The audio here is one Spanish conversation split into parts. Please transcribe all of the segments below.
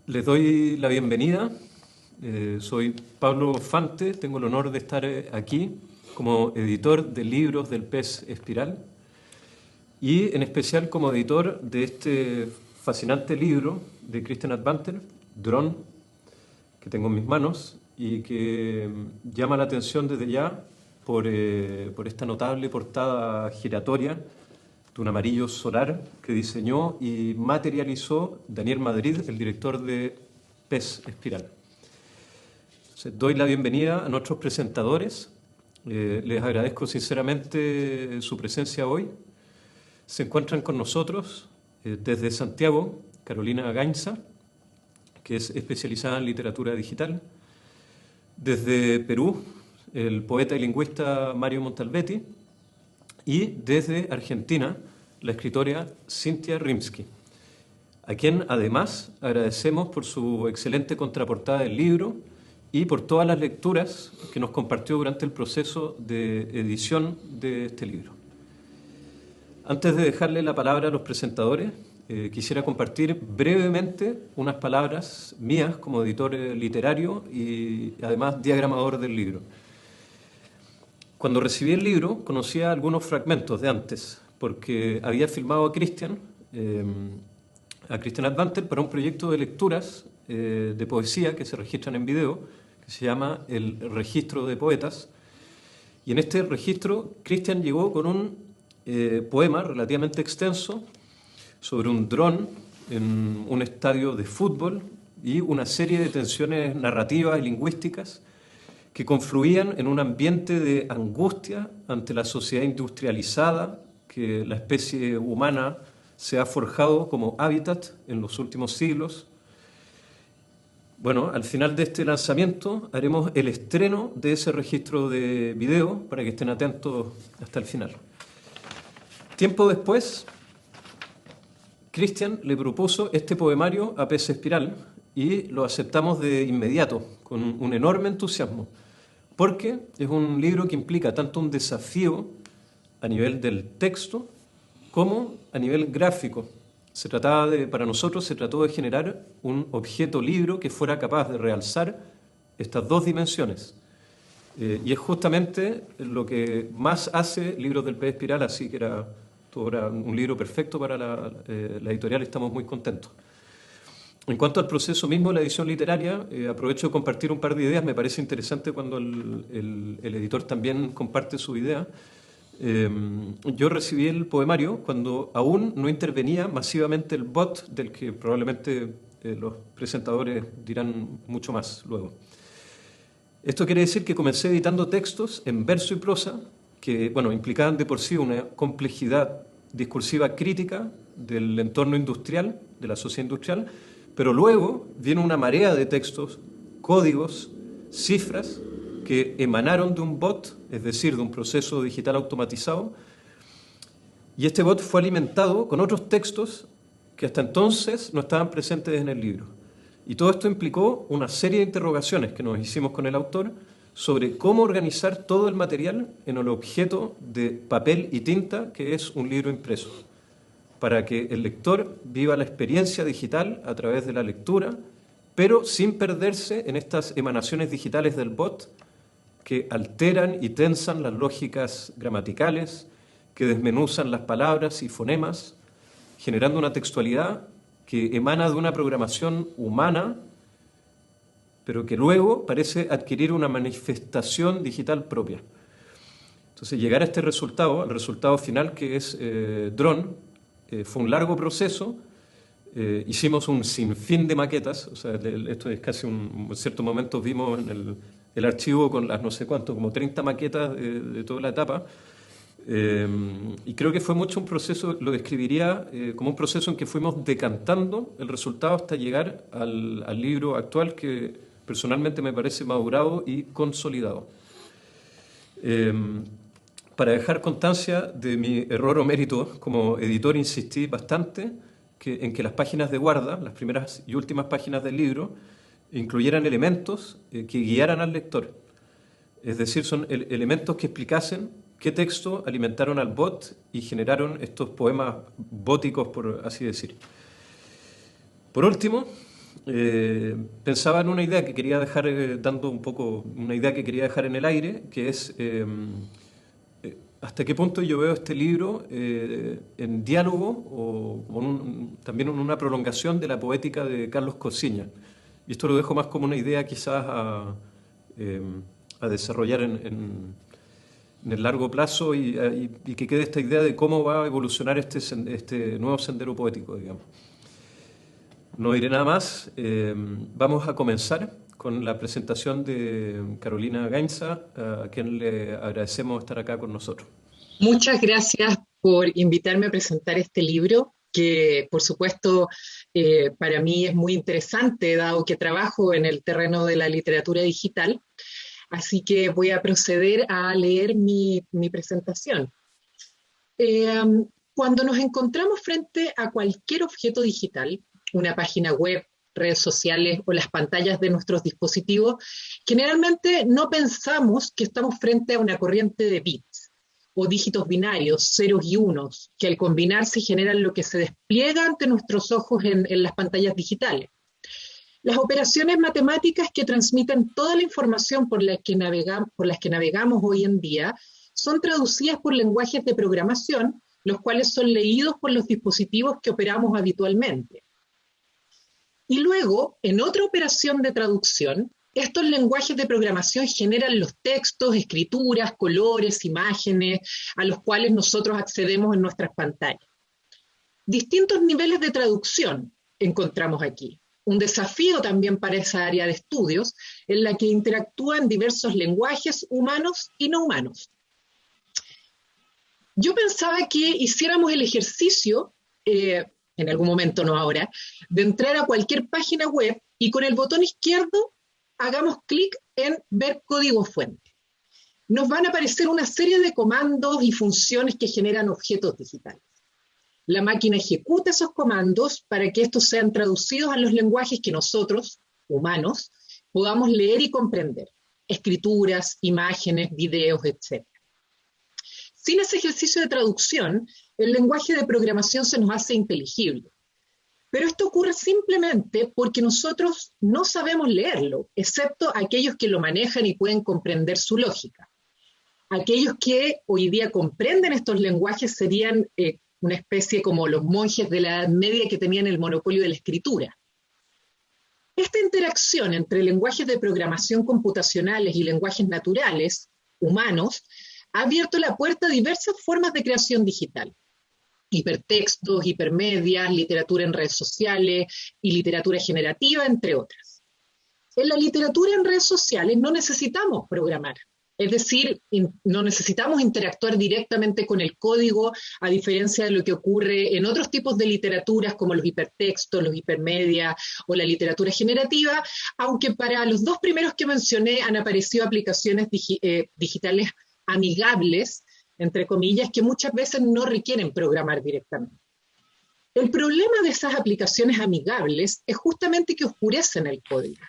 Les doy la bienvenida. Soy Pablo Fante, tengo el honor de estar aquí como editor de libros del Pez Espiral y en especial como editor de este fascinante libro de Christian Advanter, Dron, que tengo en mis manos y que llama la atención desde ya por esta notable portada giratoria de un amarillo solar que diseñó y materializó Daniel Madrid, el director de Pez Espiral. Entonces, doy la bienvenida a nuestros presentadores. Les agradezco sinceramente su presencia hoy. Se encuentran con nosotros desde Santiago, Carolina Gainza, que es especializada en literatura digital. Desde Perú, el poeta y lingüista Mario Montalbetti. Y desde Argentina, la escritora Cynthia Rimsky, a quien además agradecemos por su excelente contraportada del libro y por todas las lecturas que nos compartió durante el proceso de edición de este libro. Antes de dejarle la palabra a los presentadores, quisiera compartir brevemente unas palabras mías como editor literario y además diagramador del libro. Cuando recibí el libro, conocía algunos fragmentos de antes, porque había filmado a Christian Advanter para un proyecto de lecturas de poesía que se registran en video, que se llama el Registro de Poetas. Y en este registro, Christian llegó con un poema relativamente extenso sobre un dron en un estadio de fútbol y una serie de tensiones narrativas y lingüísticas que confluían en un ambiente de angustia ante la sociedad industrializada que la especie humana se ha forjado como hábitat en los últimos siglos. Bueno, al final de este lanzamiento haremos el estreno de ese registro de video para que estén atentos hasta el final. Tiempo después, Christian le propuso este poemario a Pez Espiral y lo aceptamos de inmediato, con un enorme entusiasmo, porque es un libro que implica tanto un desafío a nivel del texto como a nivel gráfico. Para nosotros se trató de generar un objeto libro que fuera capaz de realzar estas dos dimensiones. Y es justamente lo que más hace Libros del Pez Espiral, así que era un libro perfecto para la editorial, estamos muy contentos. En cuanto al proceso mismo de la edición literaria, aprovecho de compartir un par de ideas. Me parece interesante cuando el editor también comparte su idea. Yo recibí el poemario cuando aún no intervenía masivamente el bot, del que probablemente los presentadores dirán mucho más luego. Esto quiere decir que comencé editando textos en verso y prosa que, bueno, implicaban de por sí una complejidad discursiva crítica del entorno industrial, de la sociedad industrial, pero luego viene una marea de textos, códigos, cifras que emanaron de un bot, es decir, de un proceso digital automatizado, y este bot fue alimentado con otros textos que hasta entonces no estaban presentes en el libro. Y todo esto implicó una serie de interrogaciones que nos hicimos con el autor sobre cómo organizar todo el material en el objeto de papel y tinta que es un libro impreso, para que el lector viva la experiencia digital a través de la lectura, pero sin perderse en estas emanaciones digitales del bot que alteran y tensan las lógicas gramaticales, que desmenuzan las palabras y fonemas, generando una textualidad que emana de una programación humana, pero que luego parece adquirir una manifestación digital propia. Entonces, llegar a este resultado, al resultado final que es Dron, fue un largo proceso. Hicimos un sinfín de maquetas, o sea, esto es casi en cierto momento vimos en el archivo con las no sé cuánto, como 30 maquetas de toda la etapa. Y creo que fue mucho un proceso, lo describiría como un proceso en que fuimos decantando el resultado hasta llegar al libro actual que personalmente me parece madurado y consolidado. Para dejar constancia de mi error o mérito como editor, insistí bastante en que las páginas de guarda, las primeras y últimas páginas del libro, incluyeran elementos que guiaran al lector. Es decir, son elementos que explicasen qué texto alimentaron al bot y generaron estos poemas bóticos, por así decir. Por último, pensaba en una idea que quería dejar, dando un poco, una idea que quería dejar en el aire, que es hasta qué punto yo veo este libro en diálogo o también en una prolongación de la poética de Carlos Cosiña. Y esto lo dejo más como una idea quizás eh, a desarrollar en el largo plazo y que quede esta idea de cómo va a evolucionar este nuevo sendero poético, digamos. No diré nada más. Vamos a comenzar con la presentación de Carolina Gainza, a quien le agradecemos estar acá con nosotros. Muchas gracias por invitarme a presentar este libro, que por supuesto para mí es muy interesante, dado que trabajo en el terreno de la literatura digital. Así que voy a proceder a leer mi presentación. Cuando nos encontramos frente a cualquier objeto digital, una página web, redes sociales o las pantallas de nuestros dispositivos, generalmente no pensamos que estamos frente a una corriente de bits o dígitos binarios, ceros y unos, que al combinarse generan lo que se despliega ante nuestros ojos en las pantallas digitales. Las operaciones matemáticas que transmiten toda la información por las que navegamos hoy en día son traducidas por lenguajes de programación, los cuales son leídos por los dispositivos que operamos habitualmente. Y luego, en otra operación de traducción, estos lenguajes de programación generan los textos, escrituras, colores, imágenes, a los cuales nosotros accedemos en nuestras pantallas. Distintos niveles de traducción encontramos aquí. Un desafío también para esa área de estudios, en la que interactúan diversos lenguajes humanos y no humanos. Yo pensaba que hiciéramos el ejercicio, en algún momento, no ahora, de entrar a cualquier página web y con el botón izquierdo hagamos clic en ver código fuente. Nos van a aparecer una serie de comandos y funciones que generan objetos digitales. La máquina ejecuta esos comandos para que estos sean traducidos a los lenguajes que nosotros, humanos, podamos leer y comprender. Escrituras, imágenes, videos, etc. Sin ese ejercicio de traducción, el lenguaje de programación se nos hace inteligible. Pero esto ocurre simplemente porque nosotros no sabemos leerlo, excepto aquellos que lo manejan y pueden comprender su lógica. Aquellos que hoy día comprenden estos lenguajes serían una especie como los monjes de la Edad Media que tenían el monopolio de la escritura. Esta interacción entre lenguajes de programación computacionales y lenguajes naturales, humanos, ha abierto la puerta a diversas formas de creación digital. Hipertextos, hipermedias, literatura en redes sociales y literatura generativa, entre otras. En la literatura en redes sociales no necesitamos programar. Es decir, no necesitamos interactuar directamente con el código, a diferencia de lo que ocurre en otros tipos de literaturas como los hipertextos, los hipermedia o la literatura generativa, aunque para los dos primeros que mencioné han aparecido aplicaciones digitales amigables, entre comillas, que muchas veces no requieren programar directamente. El problema de esas aplicaciones amigables es justamente que oscurecen el código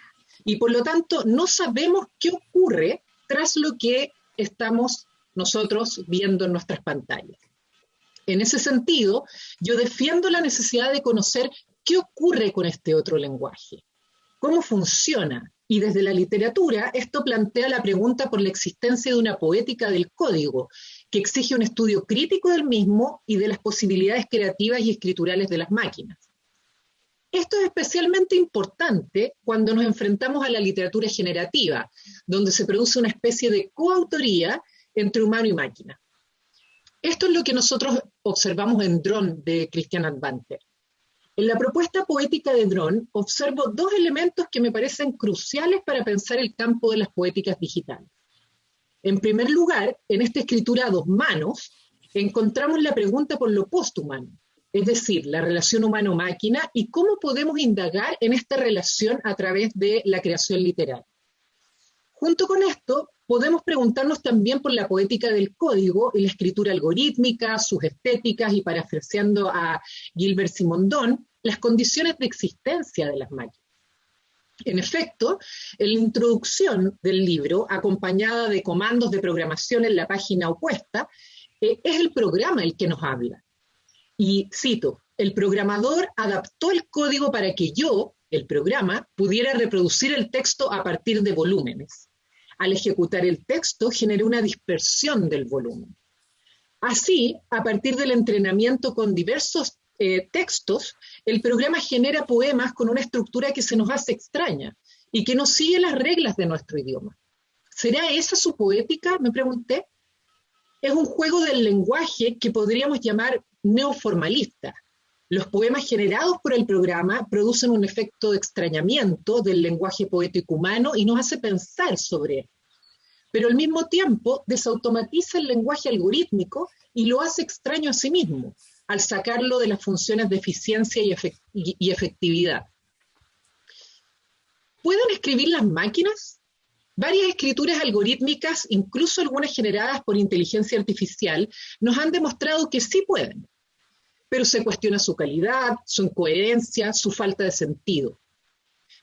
y por lo tanto no sabemos qué ocurre tras lo que estamos nosotros viendo en nuestras pantallas. En ese sentido, yo defiendo la necesidad de conocer qué ocurre con este otro lenguaje, cómo funciona, y desde la literatura esto plantea la pregunta por la existencia de una poética del código, que exige un estudio crítico del mismo y de las posibilidades creativas y escriturales de las máquinas. Esto es especialmente importante cuando nos enfrentamos a la literatura generativa, donde se produce una especie de coautoría entre humano y máquina. Esto es lo que nosotros observamos en Drone de Christian Advanter. En la propuesta poética de Drone observo dos elementos que me parecen cruciales para pensar el campo de las poéticas digitales. En primer lugar, en esta escritura a dos manos, encontramos la pregunta por lo posthumano, es decir, la relación humano-máquina y cómo podemos indagar en esta relación a través de la creación literaria. Junto con esto, podemos preguntarnos también por la poética del código y la escritura algorítmica, sus estéticas y, parafraseando a Gilbert Simondon, las condiciones de existencia de las máquinas. En efecto, en la introducción del libro, acompañada de comandos de programación en la página opuesta, es el programa el que nos habla. Y cito, el programador adaptó el código para que yo, el programa, pudiera reproducir el texto a partir de volúmenes. Al ejecutar el texto, generó una dispersión del volumen. Así, a partir del entrenamiento con diversos textos, el programa genera poemas con una estructura que se nos hace extraña y que no sigue las reglas de nuestro idioma. ¿Será esa su poética?, me pregunté. Es un juego del lenguaje que podríamos llamar neoformalista. Los poemas generados por el programa producen un efecto de extrañamiento del lenguaje poético humano y nos hace pensar sobre él. Pero al mismo tiempo desautomatiza el lenguaje algorítmico y lo hace extraño a sí mismo, al sacarlo de las funciones de eficiencia y efectividad. ¿Pueden escribir las máquinas? Varias escrituras algorítmicas, incluso algunas generadas por inteligencia artificial, nos han demostrado que sí pueden, pero se cuestiona su calidad, su incoherencia, su falta de sentido.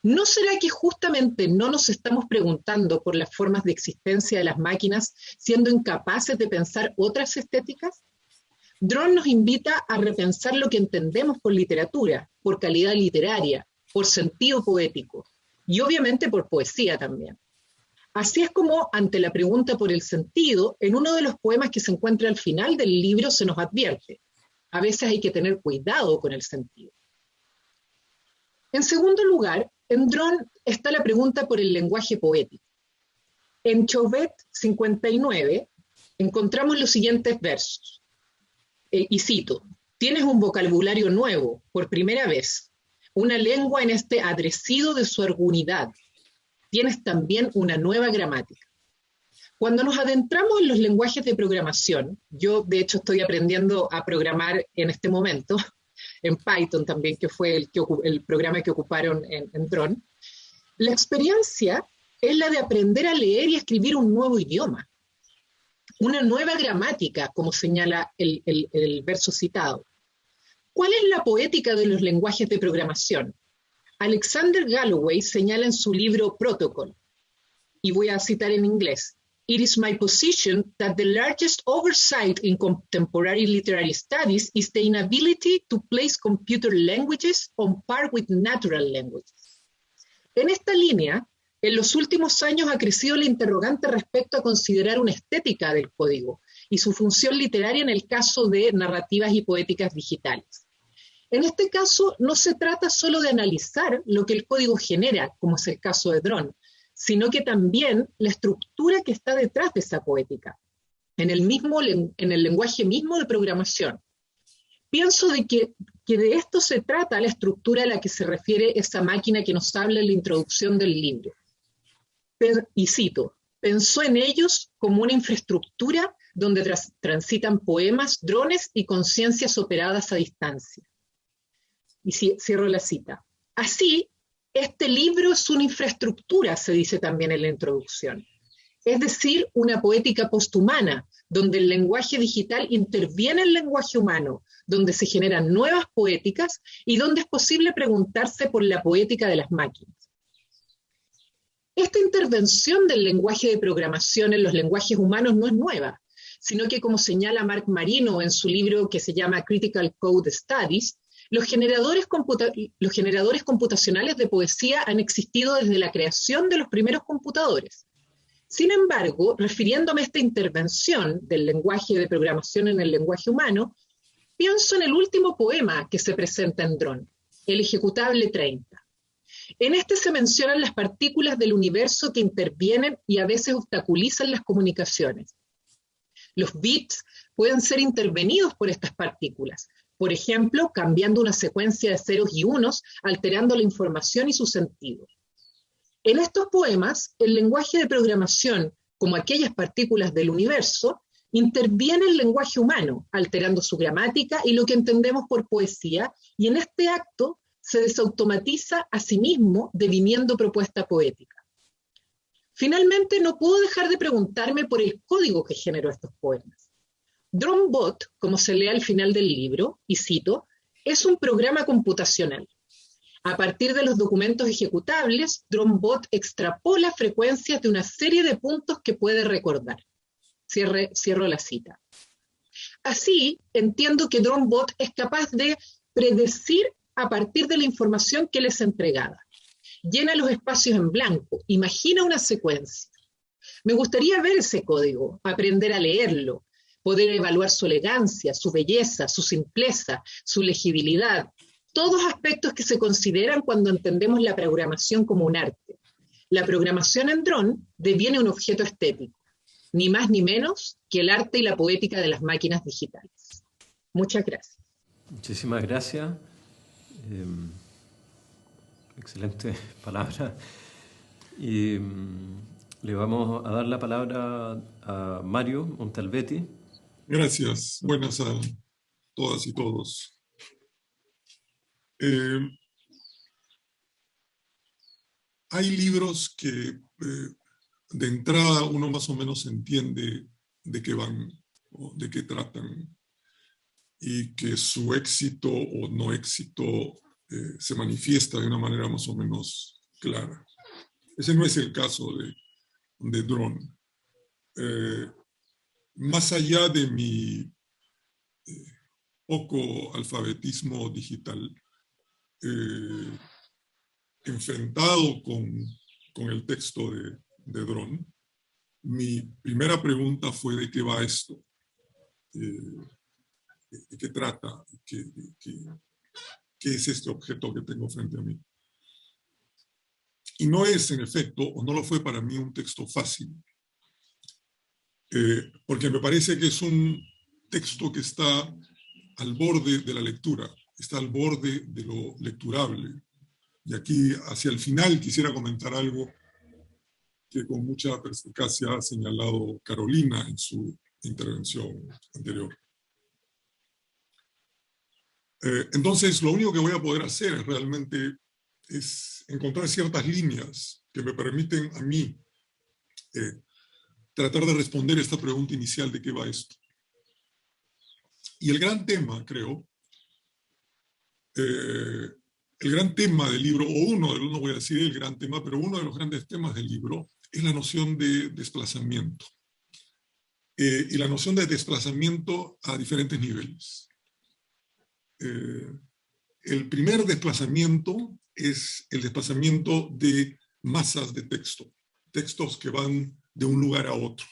¿No será que justamente no nos estamos preguntando por las formas de existencia de las máquinas, siendo incapaces de pensar otras estéticas? Drone nos invita a repensar lo que entendemos por literatura, por calidad literaria, por sentido poético, y obviamente por poesía también. Así es como, ante la pregunta por el sentido, en uno de los poemas que se encuentra al final del libro se nos advierte: a veces hay que tener cuidado con el sentido. En segundo lugar, en Drone está la pregunta por el lenguaje poético. En Chauvet 59 encontramos los siguientes versos, y cito: tienes un vocabulario nuevo, por primera vez, una lengua en este adrecido de su argunidad. Tienes también una nueva gramática. Cuando nos adentramos en los lenguajes de programación, yo de hecho estoy aprendiendo a programar en este momento, en Python también, que fue el programa que ocuparon en Drone, la experiencia es la de aprender a leer y a escribir un nuevo idioma, una nueva gramática, como señala el verso citado. ¿Cuál es la poética de los lenguajes de programación? Alexander Galloway señala en su libro Protocol, y voy a citar en inglés: "It is my position that the largest oversight in contemporary literary studies is the inability to place computer languages on par with natural languages." En esta línea, en los últimos años ha crecido la interrogante respecto a considerar una estética del código y su función literaria en el caso de narrativas y poéticas digitales. En este caso, no se trata solo de analizar lo que el código genera, como es el caso de Drone, sino que también la estructura que está detrás de esa poética, en el lenguaje mismo de programación. Pienso que de esto se trata la estructura a la que se refiere esa máquina que nos habla en la introducción del libro. Y cito: pensó en ellos como una infraestructura donde transitan poemas, drones y conciencias operadas a distancia. Y cierro la cita. Así, este libro es una infraestructura, se dice también en la introducción. Es decir, una poética posthumana, donde el lenguaje digital interviene en el lenguaje humano, donde se generan nuevas poéticas y donde es posible preguntarse por la poética de las máquinas. Esta intervención del lenguaje de programación en los lenguajes humanos no es nueva, sino que, como señala Mark Marino en su libro que se llama Critical Code Studies, los generadores computacionales de poesía han existido desde la creación de los primeros computadores. Sin embargo, refiriéndome a esta intervención del lenguaje de programación en el lenguaje humano, pienso en el último poema que se presenta en Drone, el ejecutable 30. En este se mencionan las partículas del universo que intervienen y a veces obstaculizan las comunicaciones. Los bits pueden ser intervenidos por estas partículas, por ejemplo, cambiando una secuencia de ceros y unos, alterando la información y su sentido. En estos poemas, el lenguaje de programación, como aquellas partículas del universo, interviene el lenguaje humano, alterando su gramática y lo que entendemos por poesía, y en este acto se desautomatiza a sí mismo, deviniendo propuesta poética. Finalmente, no puedo dejar de preguntarme por el código que generó estos poemas. DroneBot, como se lee al final del libro, y cito, es un programa computacional. A partir de los documentos ejecutables, DroneBot extrapola frecuencias de una serie de puntos que puede recordar. Cierro la cita. Así, entiendo que DroneBot es capaz de predecir a partir de la información que les entregaba. Llena los espacios en blanco, imagina una secuencia. Me gustaría ver ese código, aprender a leerlo, poder evaluar su elegancia, su belleza, su simpleza, su legibilidad, todos aspectos que se consideran cuando entendemos la programación como un arte. La programación en Drone deviene un objeto estético, ni más ni menos que el arte y la poética de las máquinas digitales. Muchas gracias. Muchísimas gracias. Excelente palabra. Y le vamos a dar la palabra a Mario Montalbetti. Gracias. Buenas a todas y todos. Hay libros que de entrada uno más o menos entiende de qué van o de qué tratan, y que su éxito o no éxito se manifiesta de una manera más o menos clara. Ese no es el caso de Drone. Más allá de mi poco alfabetismo digital, enfrentado con el texto de Drone, mi primera pregunta fue: ¿de qué va esto? ¿De qué trata? ¿Qué es este objeto que tengo frente a mí? Y no es, en efecto, o no lo fue para mí, un texto fácil, porque me parece que es un texto que está al borde de la lectura, está al borde de lo lecturable. Y aquí, hacia el final, quisiera comentar algo que con mucha perspicacia ha señalado Carolina en su intervención anterior. Entonces, lo único que voy a poder hacer realmente es encontrar ciertas líneas que me permiten a mí tratar de responder esta pregunta inicial de qué va esto. Y el gran tema, creo, el gran tema del libro, o uno de los, no voy a decir el gran tema, pero uno de los grandes temas del libro es la noción de desplazamiento. Y la noción de desplazamiento a diferentes niveles. El primer desplazamiento es el desplazamiento de masas de texto, textos que van de un lugar a otro.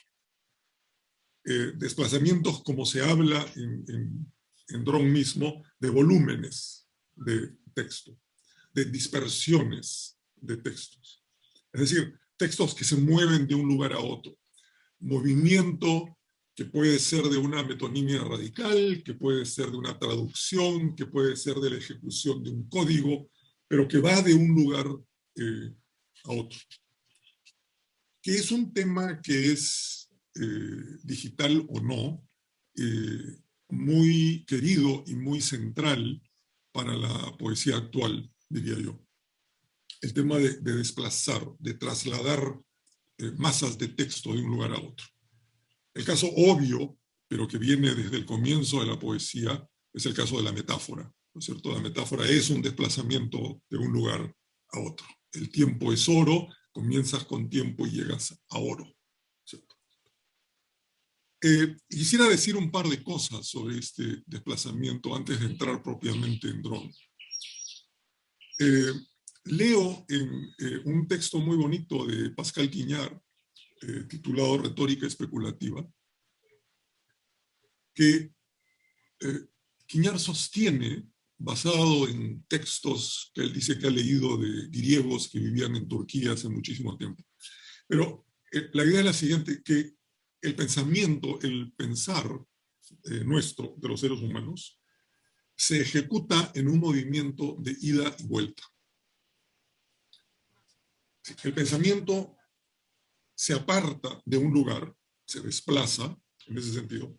Desplazamientos, como se habla en Drone mismo, de volúmenes de texto, de dispersiones de textos. Es decir, textos que se mueven de un lugar a otro. Movimiento que puede ser de una metonimia radical, que puede ser de una traducción, que puede ser de la ejecución de un código, pero que va de un lugar a otro. Que es un tema que es digital o no, muy querido y muy central para la poesía actual, diría yo. El tema de desplazar, de trasladar masas de texto de un lugar a otro. El caso obvio, pero que viene desde el comienzo de la poesía, es el caso de la metáfora, ¿no es cierto? La metáfora es un desplazamiento de un lugar a otro. El tiempo es oro, comienzas con tiempo y llegas a oro, ¿cierto? Quisiera decir un par de cosas sobre este desplazamiento antes de entrar propiamente en Drone. Leo en un texto muy bonito de Pascal Quignard, titulado Retórica Especulativa, que Quignard sostiene, basado en textos que él dice que ha leído de griegos que vivían en Turquía hace muchísimo tiempo. Pero la idea es la siguiente, que el pensamiento, el pensar nuestro, de los seres humanos, se ejecuta en un movimiento de ida y vuelta. El pensamiento se aparta de un lugar, se desplaza en ese sentido,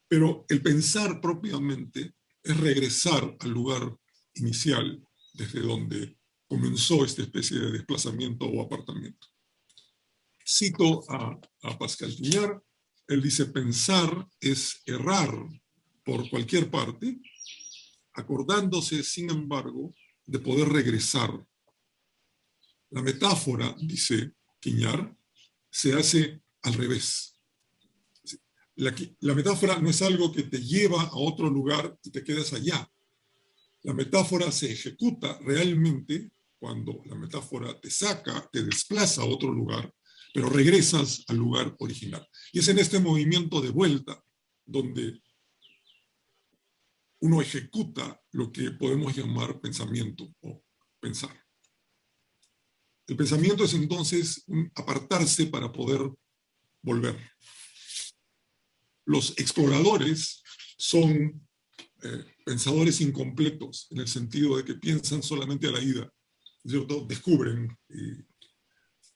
pero el pensar propiamente es regresar al lugar inicial desde donde comenzó esta especie de desplazamiento o apartamiento. Cito a Pascal Quignard, él dice: pensar es errar por cualquier parte, acordándose, sin embargo, de poder regresar. La metáfora, dice Quignard, se hace al revés. La metáfora no es algo que te lleva a otro lugar y te quedas allá. La metáfora se ejecuta realmente cuando la metáfora te saca, te desplaza a otro lugar, pero regresas al lugar original. Y es en este movimiento de vuelta donde uno ejecuta lo que podemos llamar pensamiento o pensar. El pensamiento es entonces un apartarse para poder volver. Los exploradores son pensadores incompletos, en el sentido de que piensan solamente a la ida, ¿cierto? Descubren.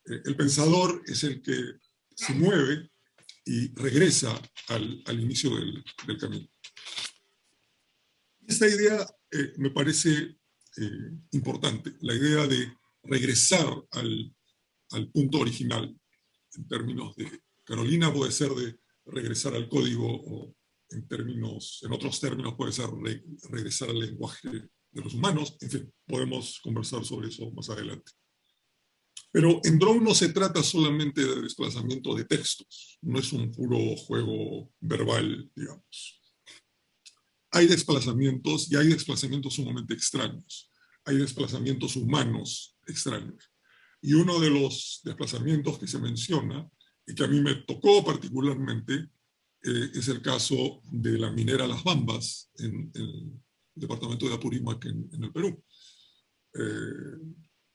El pensador es el que se mueve y regresa al inicio del camino. Esta idea me parece importante, la idea de regresar al punto original, en términos de Carolina puede ser de regresar al código, o en otros términos puede ser regresar al lenguaje de los humanos. En fin, podemos conversar sobre eso más adelante. Pero en Drone no se trata solamente de desplazamiento de textos, no es un puro juego verbal, digamos. Hay desplazamientos, y hay desplazamientos sumamente extraños. Hay desplazamientos humanos extraños. Y uno de los desplazamientos que se menciona, y que a mí me tocó particularmente, es el caso de la minera Las Bambas, en el departamento de Apurímac, en el Perú.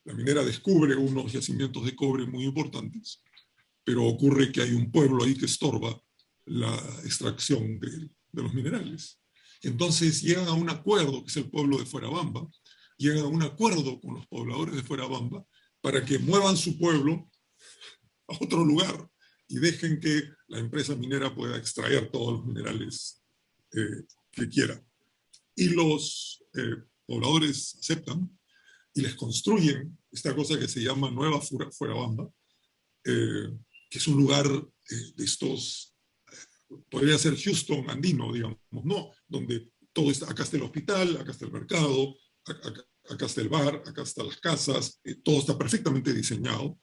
La minera descubre unos yacimientos de cobre muy importantes, pero ocurre que hay un pueblo ahí que estorba la extracción de los minerales. Entonces llegan a un acuerdo, que es el pueblo de Fuerabamba, llegan a un acuerdo con los pobladores de Fuerabamba para que muevan su pueblo a otro lugar y dejen que la empresa minera pueda extraer todos los minerales que quiera. Y los pobladores aceptan y les construyen esta cosa que se llama Nueva Fuerabamba, que es un lugar de estos, podría ser Houston andino, digamos, ¿no? Donde todo está, acá está el hospital, acá está el mercado, acá está el bar, acá están las casas, todo está perfectamente diseñado,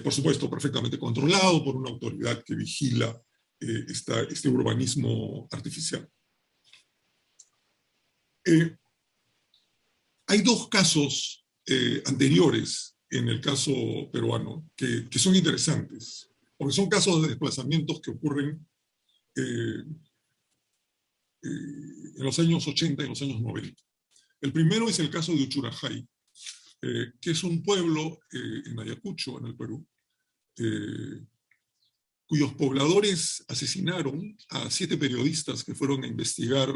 por supuesto perfectamente controlado por una autoridad que vigila este urbanismo artificial. Hay dos casos anteriores en el caso peruano que son interesantes, porque son casos de desplazamientos que ocurren en los años 80 y en los años 90. El primero es el caso de Uchurajay, que es un pueblo en Ayacucho, en el Perú, cuyos pobladores asesinaron a 7 periodistas que fueron a investigar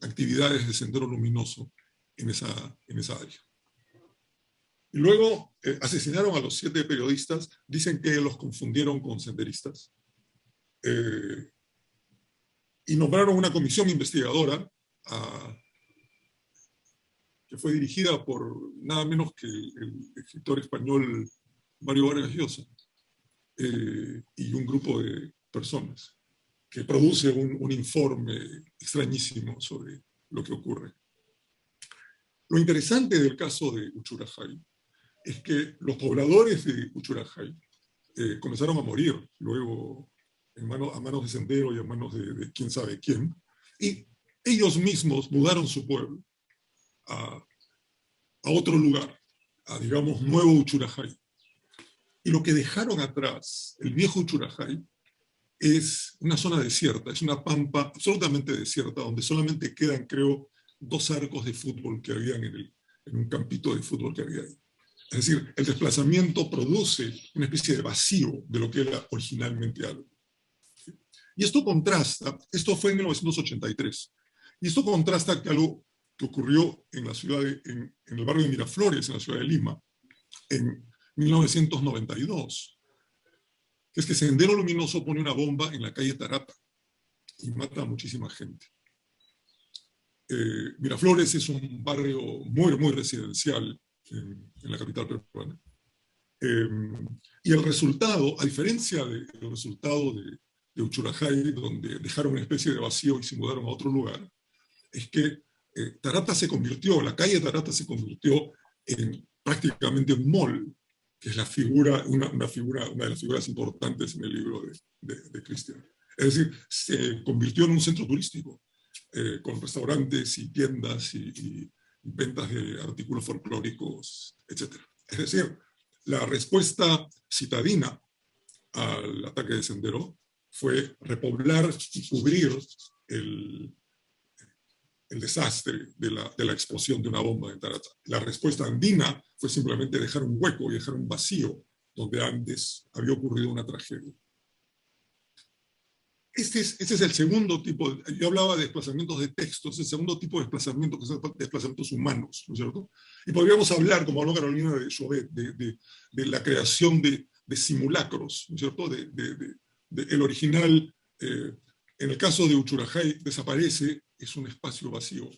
actividades de Sendero Luminoso en esa área. Y luego asesinaron a los 7 periodistas, dicen que los confundieron con senderistas, y nombraron una comisión investigadora que fue dirigida por nada menos que el escritor español Mario Vargas Llosa, y un grupo de personas que produce un informe extrañísimo sobre lo que ocurre. Lo interesante del caso de Uchurajay es que los pobladores de Uchurajay comenzaron a morir luego a manos de Sendero y a manos de quién sabe quién, y ellos mismos mudaron su pueblo a otro lugar, a, digamos, Nuevo Uchurajay. Y lo que dejaron atrás, el viejo Uchurajay, es una zona desierta, es una pampa absolutamente desierta, donde solamente quedan, creo, 2 arcos de fútbol que habían en un campito de fútbol que había ahí. Es decir, el desplazamiento produce una especie de vacío de lo que era originalmente algo. Y esto contrasta, esto fue en 1983, y esto contrasta con algo que ocurrió en la ciudad en el barrio de Miraflores, en la ciudad de Lima, en 1992, que es que Sendero Luminoso pone una bomba en la calle Tarata y mata a muchísima gente. Miraflores es un barrio muy, muy residencial en la capital peruana. Y el resultado, a diferencia del resultado de Uchurajay, donde dejaron una especie de vacío y se mudaron a otro lugar, es que Tarata se convirtió, la calle Tarata se convirtió en prácticamente un mall, que es una de las figuras importantes en el libro de Cristian. Es decir, se convirtió en un centro turístico. con restaurantes y tiendas y ventas de artículos folclóricos, etc. Es decir, la respuesta citadina al ataque de Sendero fue repoblar y cubrir el desastre de la explosión de una bomba en Tarata. La respuesta andina fue simplemente dejar un hueco y dejar un vacío donde antes había ocurrido una tragedia. Este es el segundo tipo, yo hablaba de desplazamientos de textos, el segundo tipo de desplazamientos, que son desplazamientos humanos, ¿no es cierto? Y podríamos hablar, como habló Carolina de Chauvet, de la creación de simulacros, ¿no es cierto? El original, en el caso de Uchurajay, desaparece, es un espacio vacío.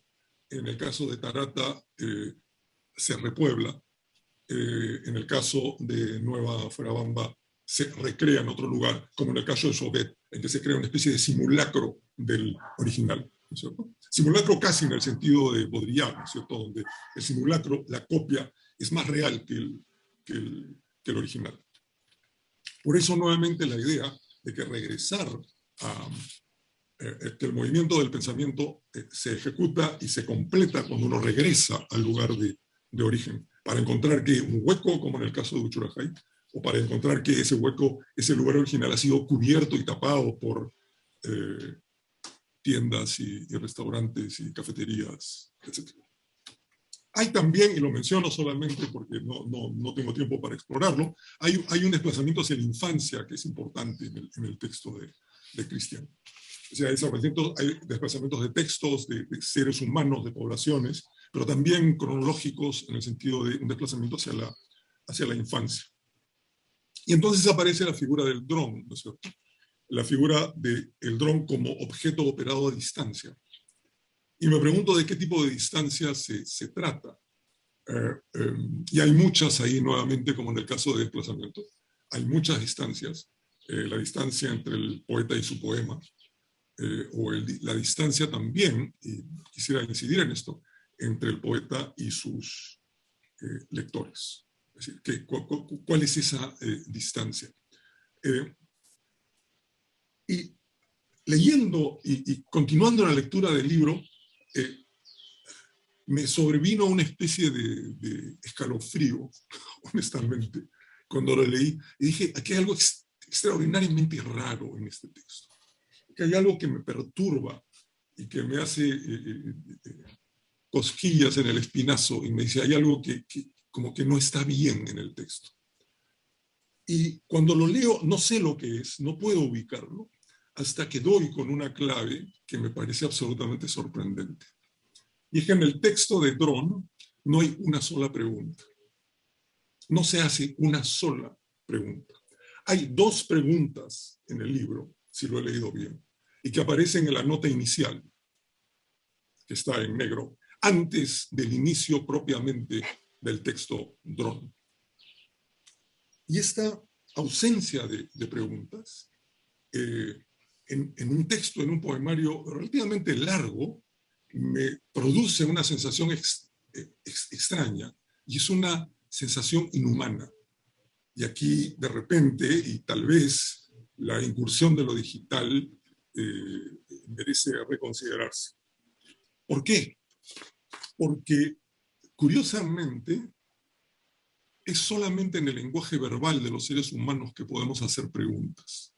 En el caso de Tarata, se repuebla. En el caso de Nueva Fuerabamba, se recrea en otro lugar, como en el caso de Chauvet, en que se crea una especie de simulacro del original, ¿no es cierto? Simulacro casi en el sentido de Baudrillard, ¿no es cierto? Donde el simulacro, la copia, es más real que el original. Por eso, nuevamente, la idea de que regresar a que el movimiento del pensamiento se ejecuta y se completa cuando uno regresa al lugar de origen, para encontrar que un hueco, como en el caso de Uchurajay, o para encontrar que ese hueco, ese lugar original ha sido cubierto y tapado por tiendas y restaurantes y cafeterías, etc. Hay también, y lo menciono solamente porque no tengo tiempo para explorarlo, hay un desplazamiento hacia la infancia que es importante en el texto de Cristian. O sea, hay desplazamientos de textos, de seres humanos, de poblaciones, pero también cronológicos en el sentido de un desplazamiento hacia la infancia. Y entonces aparece la figura del dron, ¿no es cierto? La figura del dron como objeto operado a distancia. Y me pregunto de qué tipo de distancia se trata. Y hay muchas ahí nuevamente, como en el caso de desplazamiento. Hay muchas distancias. La distancia entre el poeta y su poema, o la distancia también, y quisiera incidir en esto, entre el poeta y sus lectores. Es decir, ¿cuál es esa distancia? Y leyendo y continuando la lectura del libro, me sobrevino una especie de escalofrío, honestamente, cuando lo leí, y dije, aquí hay algo extraordinariamente raro en este texto. Que hay algo que me perturba y que me hace cosquillas en el espinazo, y me dice, hay algo que como que no está bien en el texto. Y cuando lo leo, no sé lo que es, no puedo ubicarlo, hasta que doy con una clave que me parece absolutamente sorprendente. Y es que en el texto de Dron no hay una sola pregunta. No se hace una sola pregunta. Hay dos preguntas en el libro, si lo he leído bien, y que aparecen en la nota inicial, que está en negro, antes del inicio propiamente del texto Dron. Y esta ausencia de preguntas, en un texto, en un poemario relativamente largo, me produce una sensación extraña, y es una sensación inhumana. Y aquí, de repente, y tal vez la incursión de lo digital merece reconsiderarse. ¿Por qué? Porque, curiosamente, es solamente en el lenguaje verbal de los seres humanos que podemos hacer preguntas.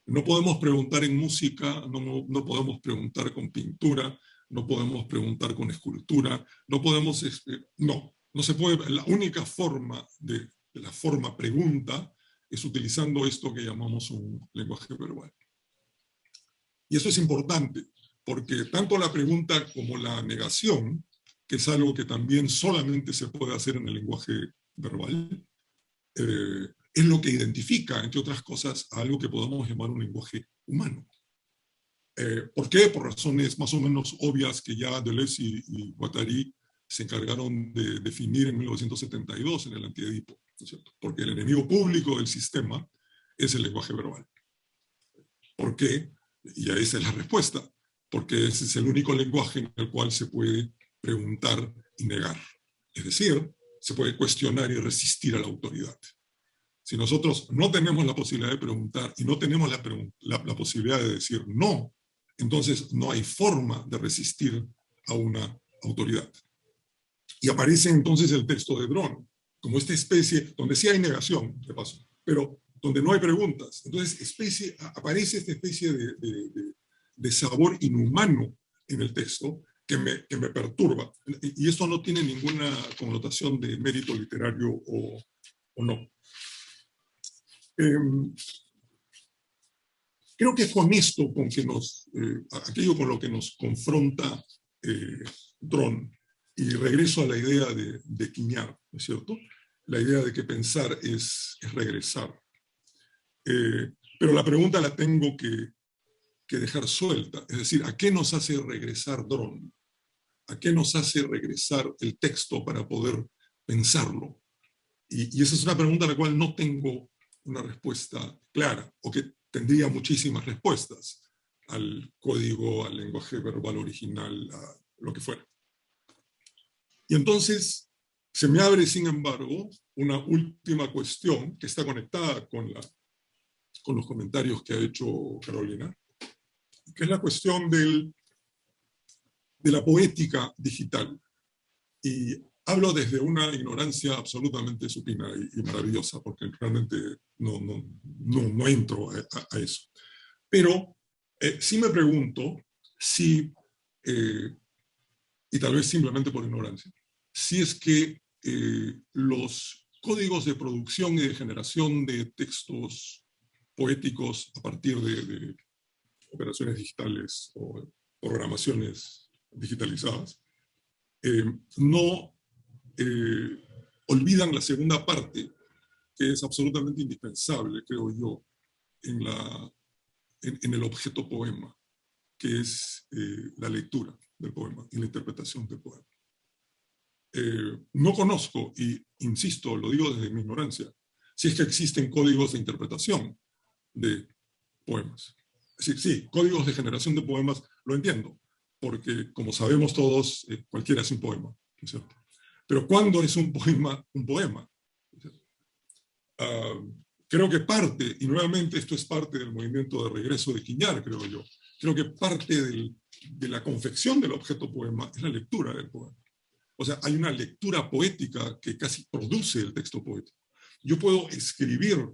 No podemos preguntar en música, no podemos preguntar con pintura, no podemos preguntar con escultura, no se puede. La única forma de la forma pregunta es utilizando esto que llamamos un lenguaje verbal. Y eso es importante, porque tanto la pregunta como la negación, que es algo que también solamente se puede hacer en el lenguaje verbal, es lo que identifica, entre otras cosas, a algo que podemos llamar un lenguaje humano. ¿Por qué? Por razones más o menos obvias que ya Deleuze y Guattari se encargaron de definir en 1972 en el Antiedipo, ¿no es cierto? Porque el enemigo público del sistema es el lenguaje verbal. ¿Por qué? Y esa es la respuesta. Porque ese es el único lenguaje en el cual se puede preguntar y negar. Es decir, se puede cuestionar y resistir a la autoridad. Si nosotros no tenemos la posibilidad de preguntar y no tenemos la posibilidad de decir no entonces no hay forma de resistir a una autoridad. Y aparece entonces el texto de Drone, como esta especie, donde sí hay negación, de paso, pero donde no hay preguntas. Entonces aparece esta especie de sabor inhumano en el texto que me perturba. Y esto no tiene ninguna connotación de mérito literario o no. Creo que con esto, aquello con lo que nos confronta Drone, y regreso a la idea de Quiñar, ¿no es cierto? La idea de que pensar es regresar. Pero la pregunta la tengo que dejar suelta, es decir, ¿a qué nos hace regresar Drone? ¿A qué nos hace regresar el texto para poder pensarlo? Y esa es una pregunta a la cual no tengo una respuesta clara, o que tendría muchísimas respuestas, al código, al lenguaje verbal original, a lo que fuera. Y entonces se me abre, sin embargo, una última cuestión que está conectada con los comentarios que ha hecho Carolina, que es la cuestión de la poética digital. Y hablo desde una ignorancia absolutamente supina y maravillosa, porque realmente no entro a eso. Pero sí me pregunto si, y tal vez simplemente por ignorancia, si es que los códigos de producción y de generación de textos poéticos a partir de operaciones digitales o programaciones digitalizadas, no olvidan la segunda parte, que es absolutamente indispensable, creo yo, en el objeto poema, que es la lectura del poema y la interpretación del poema. No conozco, y insisto, lo digo desde mi ignorancia, si es que existen códigos de interpretación de poemas. Sí, códigos de generación de poemas lo entiendo, porque como sabemos todos, cualquiera es un poema, ¿no es cierto? Pero ¿cuándo es un poema un poema? Creo que parte, y nuevamente esto es parte del movimiento de regreso de Quiñar, creo yo, creo que parte de la confección del objeto poema es la lectura del poema. O sea, hay una lectura poética que casi produce el texto poético. Yo puedo escribir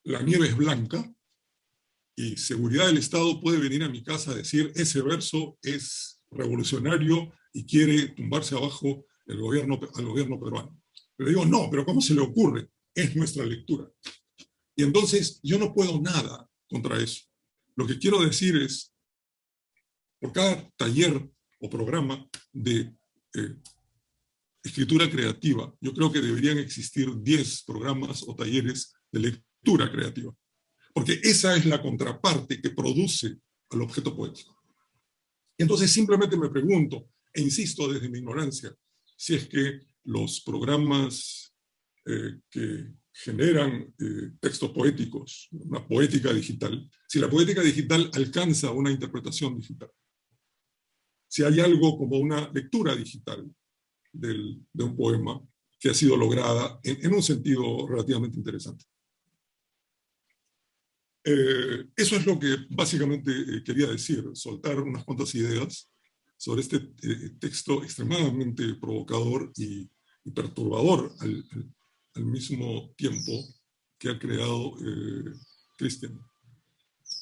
La nieve es blanca, y Seguridad del Estado puede venir a mi casa a decir ese verso es revolucionario y quiere tumbarse abajo al gobierno peruano. Pero digo, no, pero ¿cómo se le ocurre? Es nuestra lectura. Y entonces yo no puedo nada contra eso. Lo que quiero decir es, por cada taller o programa de escritura creativa, yo creo que deberían existir 10 programas o talleres de lectura creativa. Porque esa es la contraparte que produce al objeto poético. Y entonces simplemente me pregunto, e insisto desde mi ignorancia, si es que los programas que generan textos poéticos, una poética digital, si la poética digital alcanza una interpretación digital, si hay algo como una lectura digital de un poema que ha sido lograda en un sentido relativamente interesante. Eso es lo que básicamente quería decir, soltar unas cuantas ideas sobre este texto extremadamente provocador y perturbador al mismo tiempo que ha creado Cristian.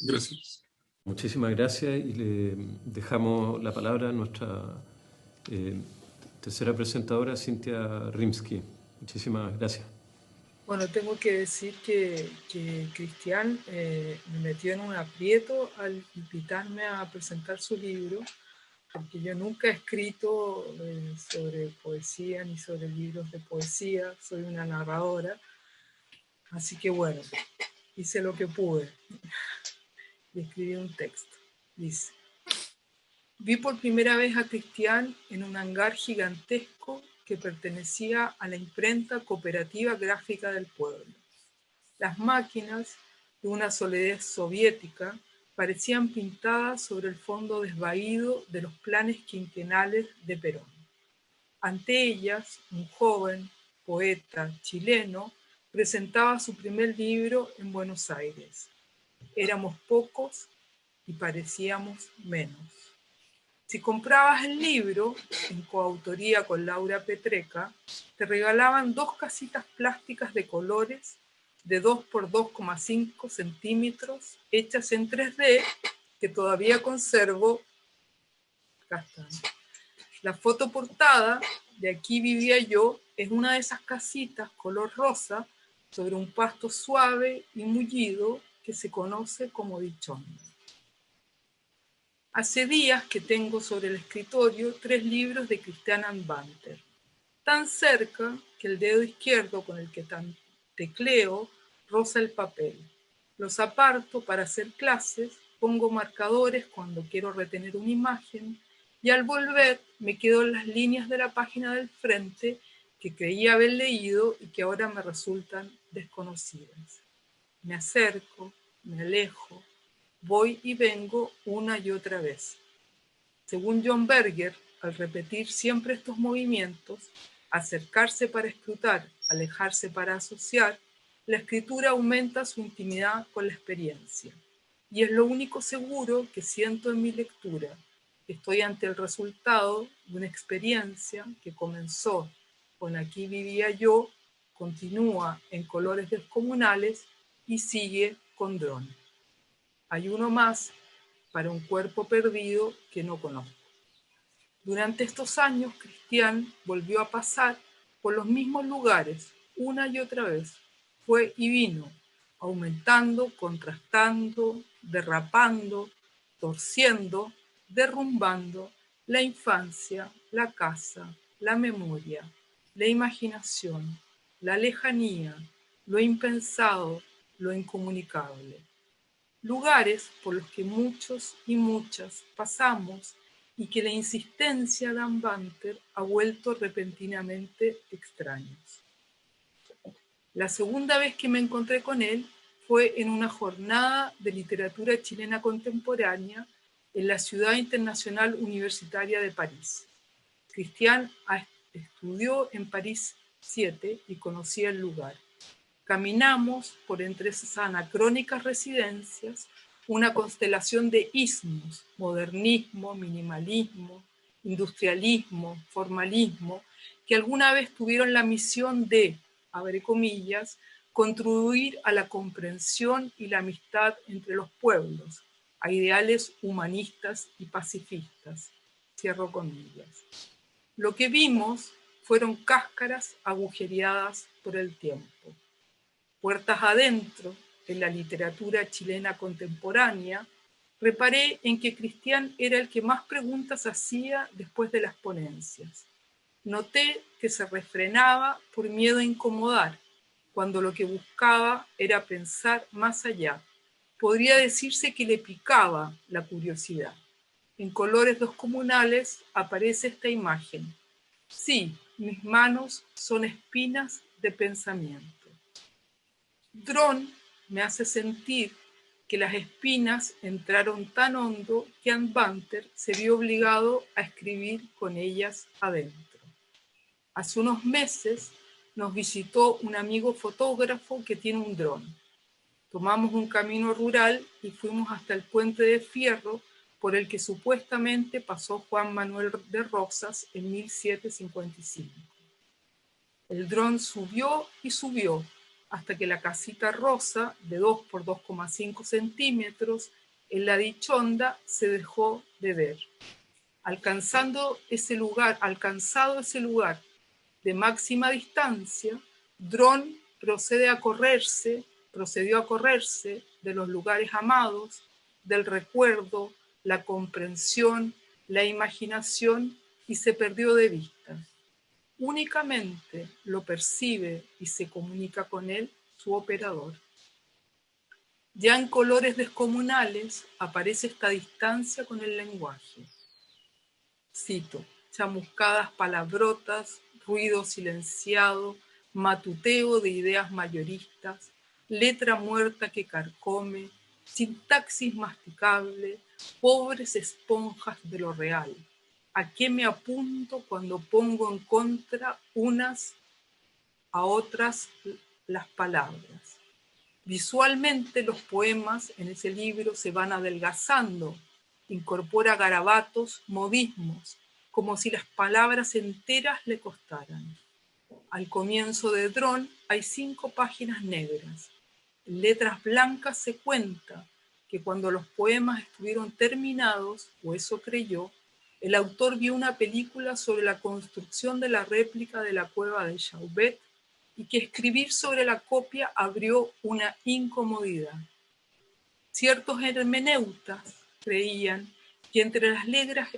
Gracias. Muchísimas gracias y le dejamos la palabra a nuestra tercera presentadora, Cintia Rimsky. Muchísimas gracias. Bueno, tengo que decir que Cristian me metió en un aprieto al invitarme a presentar su libro, porque yo nunca he escrito sobre poesía ni sobre libros de poesía, soy una narradora, así que bueno, hice lo que pude y escribí un texto. Dice: vi por primera vez a Cristian en un hangar gigantesco que pertenecía a la imprenta Cooperativa Gráfica del Pueblo. Las máquinas, de una solidez soviética, parecían pintadas sobre el fondo desvaído de los planes quinquenales de Perón. Ante ellas, un joven poeta chileno presentaba su primer libro en Buenos Aires. Éramos pocos y parecíamos menos. Si comprabas el libro, en coautoría con Laura Petreca, te regalaban 2 casitas plásticas de colores de 2 por 2,5 centímetros, hechas en 3D, que todavía conservo. Acá están. La foto portada de Aquí vivía yo es una de esas casitas color rosa sobre un pasto suave y mullido que se conoce como dichonda. Hace días que tengo sobre el escritorio 3 libros de Christian Banter, tan cerca que el dedo izquierdo con el que tecleo roza el papel. Los aparto para hacer clases, pongo marcadores cuando quiero retener una imagen y al volver me quedo en las líneas de la página del frente que creía haber leído y que ahora me resultan desconocidas. Me acerco, me alejo, voy y vengo una y otra vez. Según John Berger, al repetir siempre estos movimientos, acercarse para escrutar, alejarse para asociar, la escritura aumenta su intimidad con la experiencia. Y es lo único seguro que siento en mi lectura. Estoy ante el resultado de una experiencia que comenzó con Aquí vivía yo, continúa en Colores descomunales y sigue con Dron. Hay uno más para un cuerpo perdido que no conozco. Durante estos años, Christian volvió a pasar por los mismos lugares una y otra vez. Fue y vino, aumentando, contrastando, derrapando, torciendo, derrumbando la infancia, la casa, la memoria, la imaginación, la lejanía, lo impensado, lo incomunicable. Lugares por los que muchos y muchas pasamos y que la insistencia de Banter ha vuelto repentinamente extraños. La segunda vez que me encontré con él fue en una jornada de literatura chilena contemporánea en la Ciudad Internacional Universitaria de París. Christian estudió en París 7 y conocía el lugar. Caminamos por entre esas anacrónicas residencias, una constelación de ismos, modernismo, minimalismo, industrialismo, formalismo, que alguna vez tuvieron la misión de, abre comillas, contribuir a la comprensión y la amistad entre los pueblos, a ideales humanistas y pacifistas, cierro comillas. Lo que vimos fueron cáscaras agujereadas por el tiempo. Puertas adentro, en la literatura chilena contemporánea, reparé en que Christian era el que más preguntas hacía después de las ponencias. Noté que se refrenaba por miedo a incomodar, cuando lo que buscaba era pensar más allá. Podría decirse que le picaba la curiosidad. En Colores descomunales aparece esta imagen. Sí, mis manos son espinas de pensamiento. Dron me hace sentir que las espinas entraron tan hondo que Banter se vio obligado a escribir con ellas adentro. Hace unos meses nos visitó un amigo fotógrafo que tiene un dron. Tomamos un camino rural y fuimos hasta el puente de fierro por el que supuestamente pasó Juan Manuel de Rosas en 1755. El dron subió y subió, hasta que la casita rosa de 2 por 2,5 centímetros en la dichonda se dejó de ver. Alcanzado ese lugar de máxima distancia, Dron procedió a correrse de los lugares amados, del recuerdo, la comprensión, la imaginación y se perdió de vista. Únicamente lo percibe y se comunica con él su operador. Ya en Colores descomunales aparece esta distancia con el lenguaje. Cito, chamuscadas palabrotas, ruido silenciado, matuteo de ideas mayoristas, letra muerta que carcome, sintaxis masticable, pobres esponjas de lo real. ¿A qué me apunto cuando pongo en contra unas a otras las palabras? Visualmente los poemas en ese libro se van adelgazando, incorpora garabatos, modismos, como si las palabras enteras le costaran. Al comienzo de Dron hay 5 páginas negras. En letras blancas se cuenta que cuando los poemas estuvieron terminados, o eso creyó, el autor vio una película sobre la construcción de la réplica de la cueva de Chauvet y que escribir sobre la copia abrió una incomodidad. Ciertos hermeneutas creían que entre las letras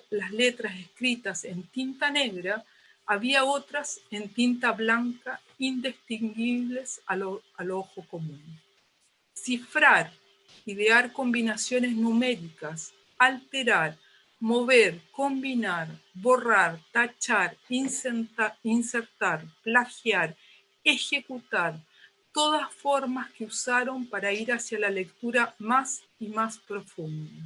escritas en tinta negra había otras en tinta blanca indistinguibles al ojo común. Cifrar, idear combinaciones numéricas, alterar, mover, combinar, borrar, tachar, insertar, plagiar, ejecutar, todas formas que usaron para ir hacia la lectura más y más profunda.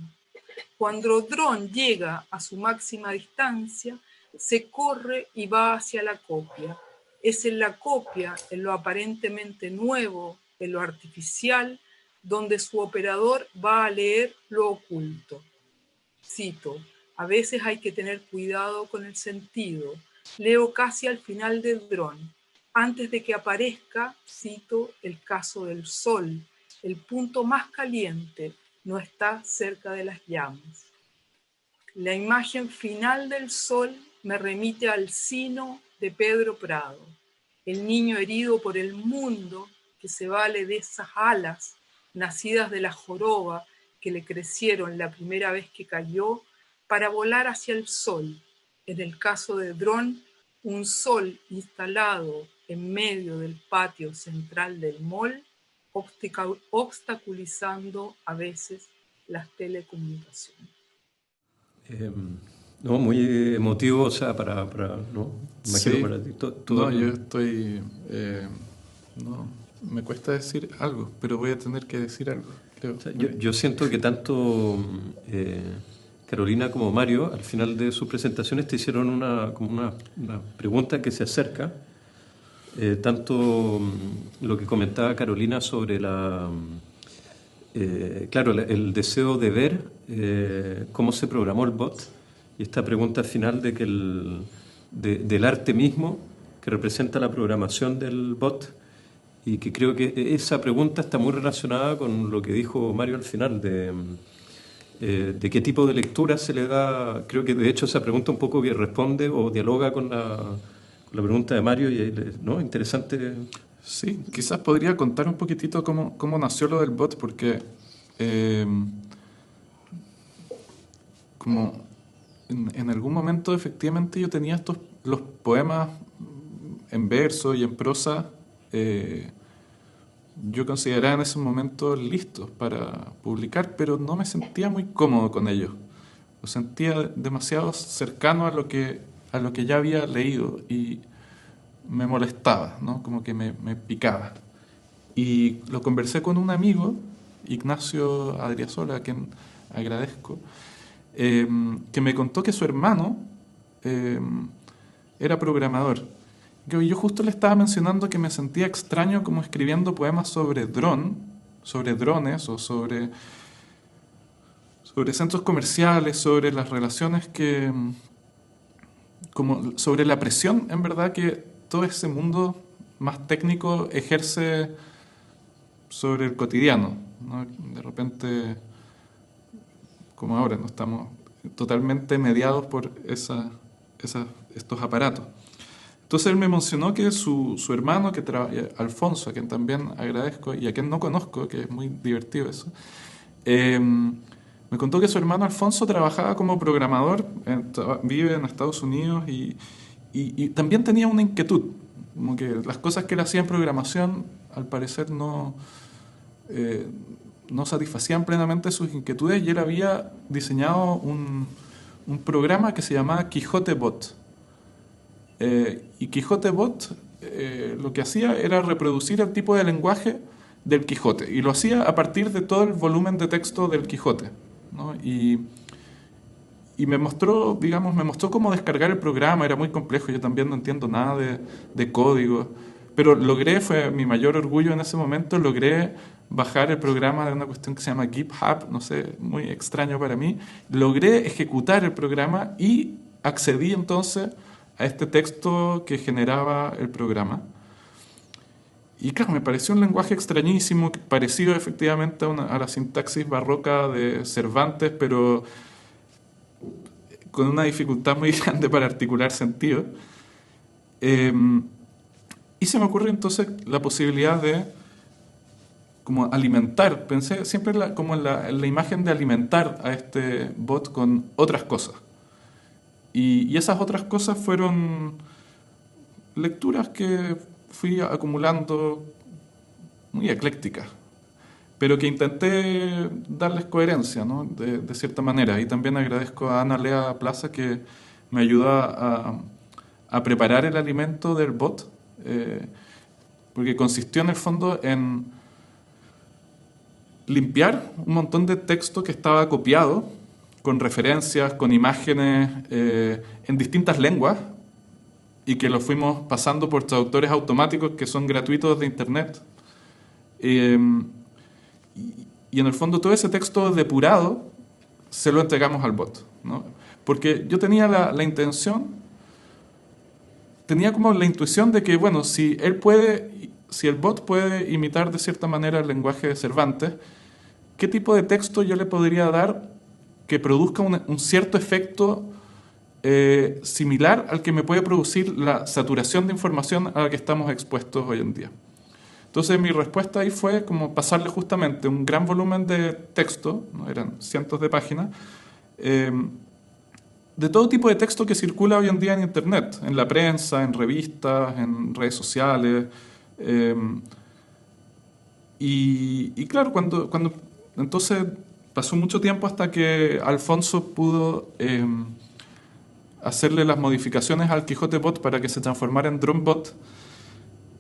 Cuando Dron llega a su máxima distancia, se corre y va hacia la copia. Es en la copia, en lo aparentemente nuevo, en lo artificial, donde su operador va a leer lo oculto. Cito, a veces hay que tener cuidado con el sentido. Leo casi al final del Dron. Antes de que aparezca, cito el caso del sol. El punto más caliente no está cerca de las llamas. La imagen final del sol me remite al sino de Pedro Prado, el niño herido por el mundo que se vale de esas alas nacidas de la joroba que le crecieron la primera vez que cayó para volar hacia el sol. En el caso de Dron, un sol instalado en medio del patio central del mall, obstaculizando a veces las telecomunicaciones. No, muy emotivo, o sea, ¿no? Imagino Sí. para ti. No, yo estoy... no, me cuesta decir algo, pero voy a tener que decir algo, creo. O sea, yo siento que tanto Carolina como Mario, al final de sus presentaciones, te hicieron una pregunta que se acerca. Tanto lo que comentaba Carolina sobre el deseo de ver cómo se programó el bot, y esta pregunta final de que del arte mismo que representa la programación del bot, y que creo que esa pregunta está muy relacionada con lo que dijo Mario al final, de qué tipo de lectura se le da. Creo que de hecho esa pregunta un poco que responde o dialoga con la pregunta de Mario, ¿no? Interesante. Sí, quizás podría contar un poquitito cómo nació lo del bot, porque como en algún momento efectivamente yo tenía los poemas en verso y en prosa, yo consideraba en ese momento listos para publicar, pero no me sentía muy cómodo con ellos. Lo sentía demasiado cercano a lo que ya había leído y me molestaba, ¿no? Como que me picaba. Y lo conversé con un amigo, Ignacio Adriasola, a quien agradezco, que me contó que su hermano era programador. Yo justo le estaba mencionando que me sentía extraño como escribiendo poemas sobre drones o sobre centros comerciales, sobre las relaciones como sobre la presión, en verdad, que todo ese mundo más técnico ejerce sobre el cotidiano, ¿no? De repente, como ahora, no estamos totalmente mediados por estos aparatos. Entonces él me mencionó que su hermano, Alfonso, a quien también agradezco y a quien no conozco, que es muy divertido eso, me contó que su hermano Alfonso trabajaba como programador, vive en Estados Unidos y también tenía una inquietud, como que las cosas que él hacía en programación al parecer no satisfacían plenamente sus inquietudes, y él había diseñado un programa que se llamaba Quijote Bot. Y Quijote Bot lo que hacía era reproducir el tipo de lenguaje del Quijote, y lo hacía a partir de todo el volumen de texto del Quijote, ¿no? Y me mostró cómo descargar el programa. Era muy complejo, yo también no entiendo nada de código, pero fue mi mayor orgullo en ese momento, logré bajar el programa de una cuestión que se llama GitHub, no sé, muy extraño para mí. Logré ejecutar el programa y accedí entonces a este texto que generaba el programa. Y claro, me pareció un lenguaje extrañísimo, parecido efectivamente a la sintaxis barroca de Cervantes, pero con una dificultad muy grande para articular sentido. Y se me ocurre entonces la posibilidad de como alimentar, pensé siempre como en la imagen de alimentar a este bot con otras cosas. Y esas otras cosas fueron lecturas que fui acumulando muy eclécticas, pero que intenté darles coherencia, ¿no? de cierta manera. Y también agradezco a Ana Lea Plaza que me ayudó a preparar el alimento del bot, porque consistió en el fondo en limpiar un montón de texto que estaba copiado, con referencias, con imágenes, en distintas lenguas, y que lo fuimos pasando por traductores automáticos que son gratuitos de Internet. Y en el fondo todo ese texto depurado se lo entregamos al bot, ¿no? Porque yo tenía la intención, tenía como la intuición de que, bueno, si el bot puede imitar de cierta manera el lenguaje de Cervantes, ¿qué tipo de texto yo le podría dar que produzca un cierto efecto similar al que me puede producir la saturación de información a la que estamos expuestos hoy en día? Entonces mi respuesta ahí fue como pasarle justamente un gran volumen de texto, ¿no? Eran cientos de páginas, de todo tipo de texto que circula hoy en día en Internet, en la prensa, en revistas, en redes sociales. Y claro, cuando entonces pasó mucho tiempo hasta que Alfonso pudo hacerle las modificaciones al Quijote Bot para que se transformara en DroneBot.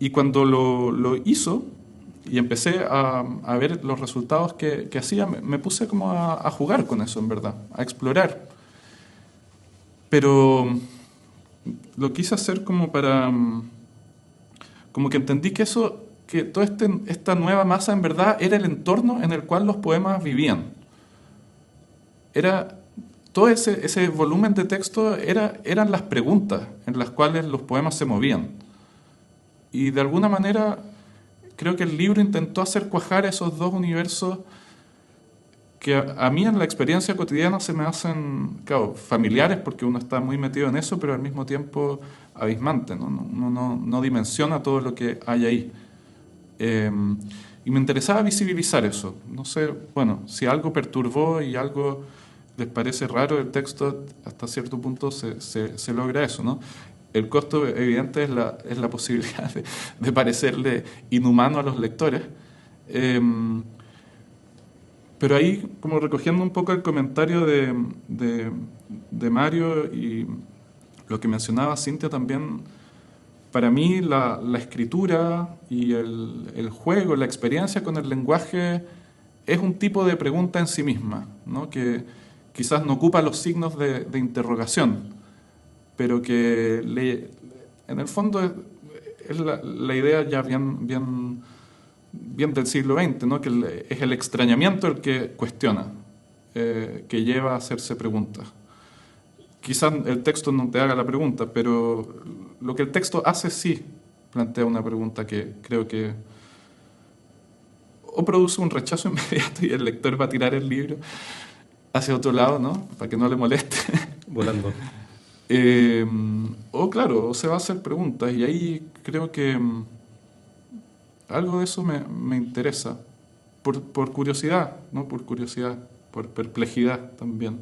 Y cuando lo hizo y empecé a ver los resultados que hacía, me puse como a jugar con eso, en verdad, a explorar. Pero lo quise hacer como para... como que entendí que toda esta nueva masa en verdad era el entorno en el cual los poemas vivían. Todo ese volumen de texto eran las preguntas en las cuales los poemas se movían. Y de alguna manera creo que el libro intentó hacer cuajar esos dos universos que a mí en la experiencia cotidiana se me hacen, claro, familiares porque uno está muy metido en eso, pero al mismo tiempo abismante, ¿no? Uno no dimensiona todo lo que hay ahí. Y me interesaba visibilizar eso. No sé, bueno, si algo perturbó y algo les parece raro el texto, hasta cierto punto se logra eso, ¿no? El costo evidente es la posibilidad de parecerle inhumano a los lectores. Pero ahí, como recogiendo un poco el comentario de Mario y lo que mencionaba Cintia también, para mí la escritura y el juego, la experiencia con el lenguaje es un tipo de pregunta en sí misma, ¿no? Que quizás no ocupa los signos de interrogación, pero que en el fondo es la idea ya bien del siglo XX, ¿no? Que es el extrañamiento el que cuestiona, que lleva a hacerse preguntas. Quizás el texto no te haga la pregunta, pero lo que el texto hace sí plantea una pregunta que creo que o produce un rechazo inmediato y el lector va a tirar el libro hacia otro lado, ¿no? Para que no le moleste. Volando. O se va a hacer preguntas y ahí creo que algo de eso me interesa, por curiosidad, ¿no? Por curiosidad, por perplejidad también.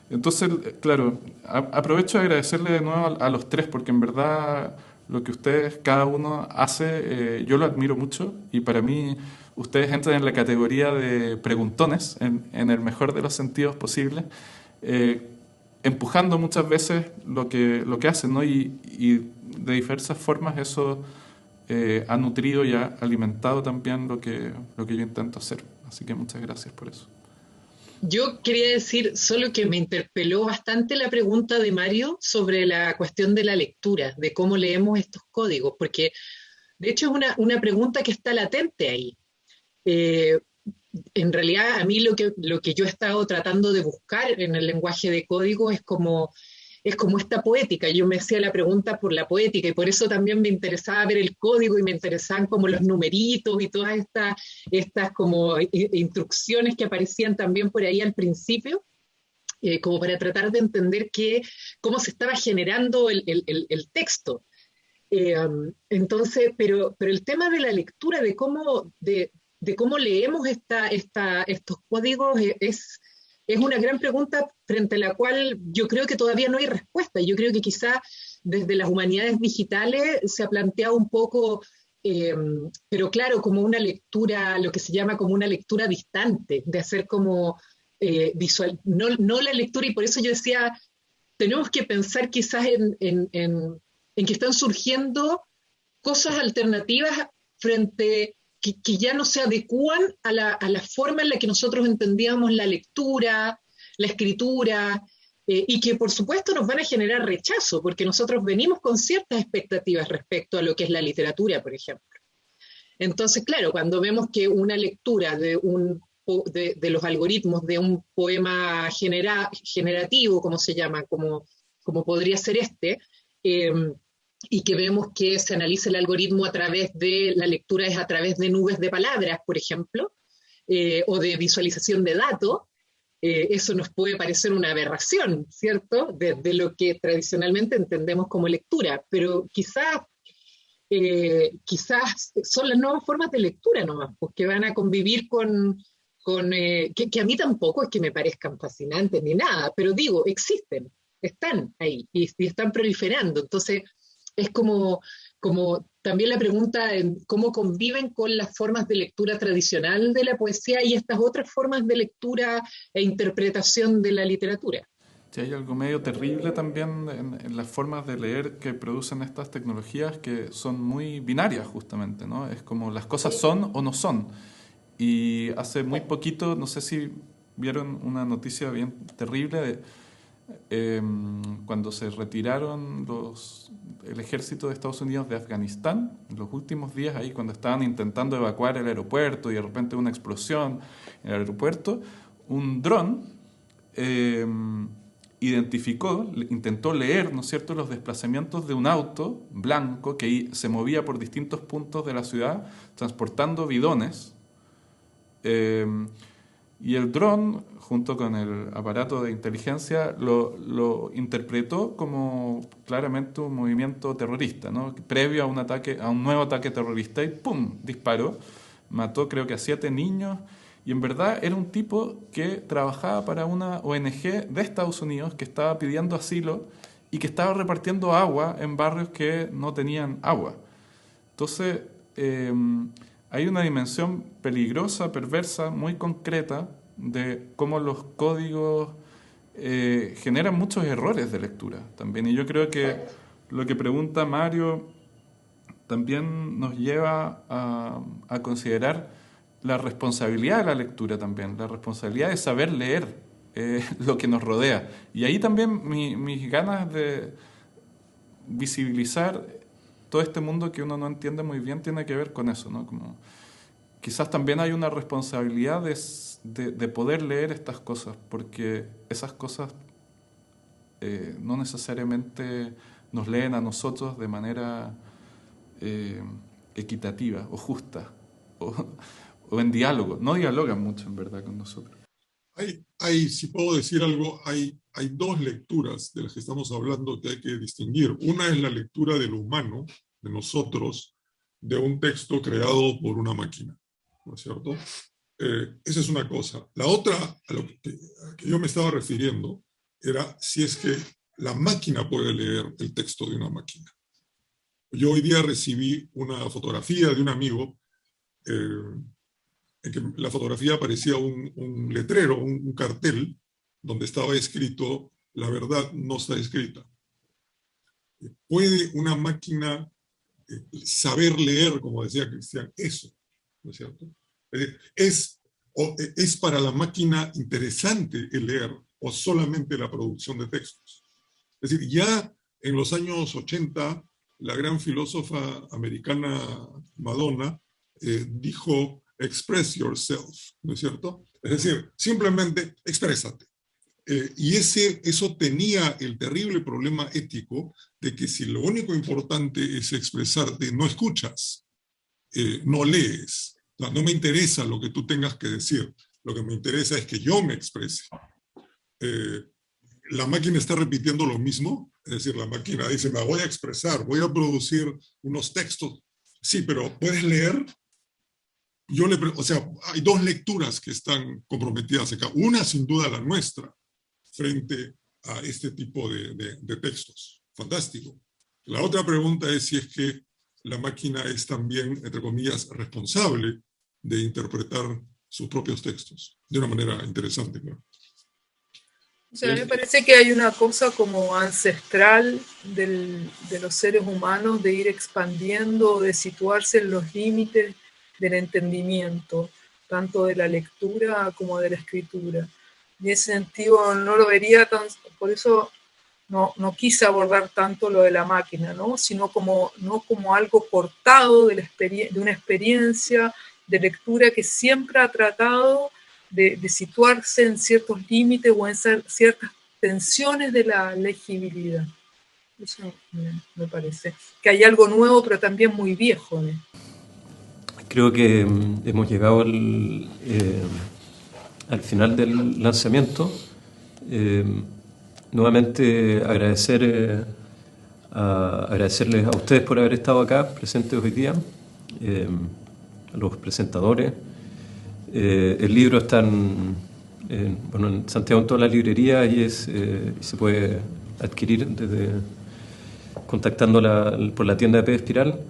Entonces, claro, aprovecho de agradecerle de nuevo a los tres, porque en verdad lo que ustedes, cada uno hace, yo lo admiro mucho, y para mí ustedes entran en la categoría de preguntones, en el mejor de los sentidos posibles, empujando muchas veces lo que hacen, ¿no? Y de diversas formas eso ha nutrido y ha alimentado también lo que yo intento hacer. Así que muchas gracias por eso. Yo quería decir solo que me interpeló bastante la pregunta de Mario sobre la cuestión de la lectura, de cómo leemos estos códigos, porque De hecho, es una pregunta que está latente ahí. Eh, en realidad, a mí lo que yo he estado tratando de buscar en el lenguaje de código es como esta poética. Yo me hacía la pregunta por la poética y por eso también me interesaba ver el código y me interesaban como los numeritos y todas estas como instrucciones que aparecían también por ahí al principio, como para tratar de entender cómo se estaba generando el texto. Entonces, pero el tema de la lectura, de cómo leemos estos códigos es una gran pregunta frente a la cual yo creo que todavía no hay respuesta. Yo creo que quizá desde las humanidades digitales se ha planteado un poco, pero claro, como una lectura, lo que se llama como una lectura distante, de hacer como visual, no la lectura, y por eso yo decía, tenemos que pensar quizás en que están surgiendo cosas alternativas que ya no se adecúan a la forma en la que nosotros entendíamos la lectura, la escritura, y que por supuesto nos van a generar rechazo, porque nosotros venimos con ciertas expectativas respecto a lo que es la literatura, por ejemplo. Entonces, claro, cuando vemos que una lectura de los algoritmos de un poema generativo, como se llama, como podría ser y que vemos que se analiza el algoritmo a través de, la lectura es a través de nubes de palabras, por ejemplo, o de visualización de datos, eso nos puede parecer una aberración, ¿cierto? De lo que tradicionalmente entendemos como lectura, pero quizás son las nuevas formas de lectura nomás, pues, que van a convivir que a mí tampoco es que me parezcan fascinantes ni nada, pero digo, existen, están ahí y están proliferando. Entonces, es como también la pregunta en cómo conviven con las formas de lectura tradicional de la poesía y estas otras formas de lectura e interpretación de la literatura. Sí, hay algo medio terrible también en las formas de leer que producen estas tecnologías que son muy binarias justamente, ¿no? Es como las cosas son o no son. Y hace muy poquito, no sé si vieron una noticia bien terrible cuando se retiraron el ejército de Estados Unidos de Afganistán, en los últimos días ahí cuando estaban intentando evacuar el aeropuerto y de repente una explosión en el aeropuerto, un dron intentó leer, ¿no es cierto?, los desplazamientos de un auto blanco que se movía por distintos puntos de la ciudad transportando bidones. Y el dron, junto con el aparato de inteligencia, lo interpretó como claramente un movimiento terrorista, ¿no? Previo a un nuevo ataque terrorista, y ¡pum!, disparó, mató creo que a 7 niños, y en verdad era un tipo que trabajaba para una ONG de Estados Unidos que estaba pidiendo asilo y que estaba repartiendo agua en barrios que no tenían agua. Entonces, hay una dimensión peligrosa, perversa, muy concreta de cómo los códigos generan muchos errores de lectura también. Y yo creo que lo que pregunta Mario también nos lleva a considerar la responsabilidad de la lectura también, la responsabilidad de saber leer lo que nos rodea. Y ahí también mis ganas de visibilizar todo este mundo que uno no entiende muy bien tiene que ver con eso, ¿no? Como quizás también hay una responsabilidad de poder leer estas cosas, porque esas cosas no necesariamente nos leen a nosotros de manera equitativa o justa o en diálogo. No dialogan mucho, en verdad, con nosotros. Si puedo decir algo, hay 2 lecturas de las que estamos hablando que hay que distinguir. Una es la lectura del humano, de nosotros, de un texto creado por una máquina, ¿no es cierto? Esa es una cosa. La otra, a lo que yo me estaba refiriendo, era si es que la máquina puede leer el texto de una máquina. Yo hoy día recibí una fotografía de un amigo en que la fotografía aparecía un letrero, un cartel, donde estaba escrito: la verdad no está escrita. ¿Puede una máquina saber leer, como decía Cristian, eso? ¿No es cierto? ¿Es para la máquina interesante el leer o solamente la producción de textos? Es decir, ya en los años 80 la gran filósofa americana Madonna dijo, express yourself, ¿no es cierto? Es decir, simplemente exprésate. Y eso tenía el terrible problema ético de que si lo único importante es expresarte, no escuchas, no lees. No me interesa lo que tú tengas que decir, lo que me interesa es que yo me exprese. La máquina está repitiendo lo mismo, es decir, la máquina dice, me voy a expresar, voy a producir unos textos. Sí, pero ¿puedes leer? O sea, hay dos lecturas que están comprometidas acá. Una, sin duda, la nuestra, frente a este tipo de textos. Fantástico. La otra pregunta es si es que la máquina es también, entre comillas, responsable de interpretar sus propios textos de una manera interesante, ¿no? O sea, me parece que hay una cosa como ancestral de los seres humanos de ir expandiendo, de situarse en los límites del entendimiento, tanto de la lectura como de la escritura. Y en ese sentido no lo vería tan, por eso no quise abordar tanto lo de la máquina, ¿no? Sino no como algo cortado de una experiencia de lectura que siempre ha tratado de situarse en ciertos límites o en ciertas tensiones de la legibilidad. Eso me parece. Que hay algo nuevo, pero también muy viejo, ¿no? Creo que hemos llegado al final del lanzamiento. Nuevamente agradecerles a ustedes por haber estado acá presentes hoy día, a los presentadores. El libro está en Santiago en todas las librerías y se puede adquirir contactando por la tienda de P Espiral.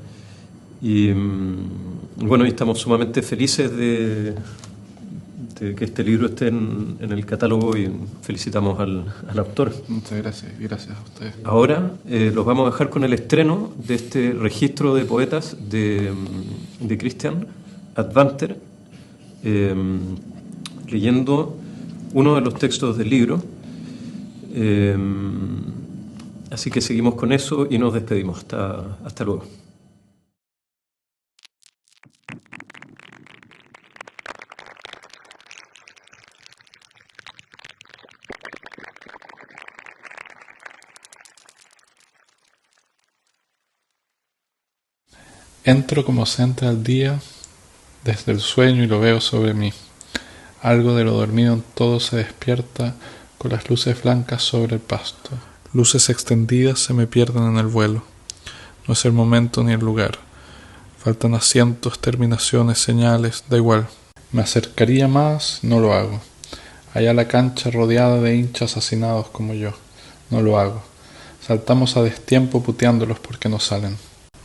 Y estamos sumamente felices de que este libro esté en el catálogo y felicitamos al autor. Muchas gracias, gracias a ustedes. Ahora los vamos a dejar con el estreno de este registro de poetas de Christian Advanter, leyendo uno de los textos del libro. Así que seguimos con eso y nos despedimos. Hasta luego. Entro como se entra el día desde el sueño y lo veo sobre mí. Algo de lo dormido en todo se despierta con las luces blancas sobre el pasto. Luces extendidas se me pierden en el vuelo. No es el momento ni el lugar. Faltan asientos, terminaciones, señales, da igual. Me acercaría más, no lo hago. Allá la cancha rodeada de hinchas hacinados como yo. No lo hago. Saltamos a destiempo puteándolos porque no salen.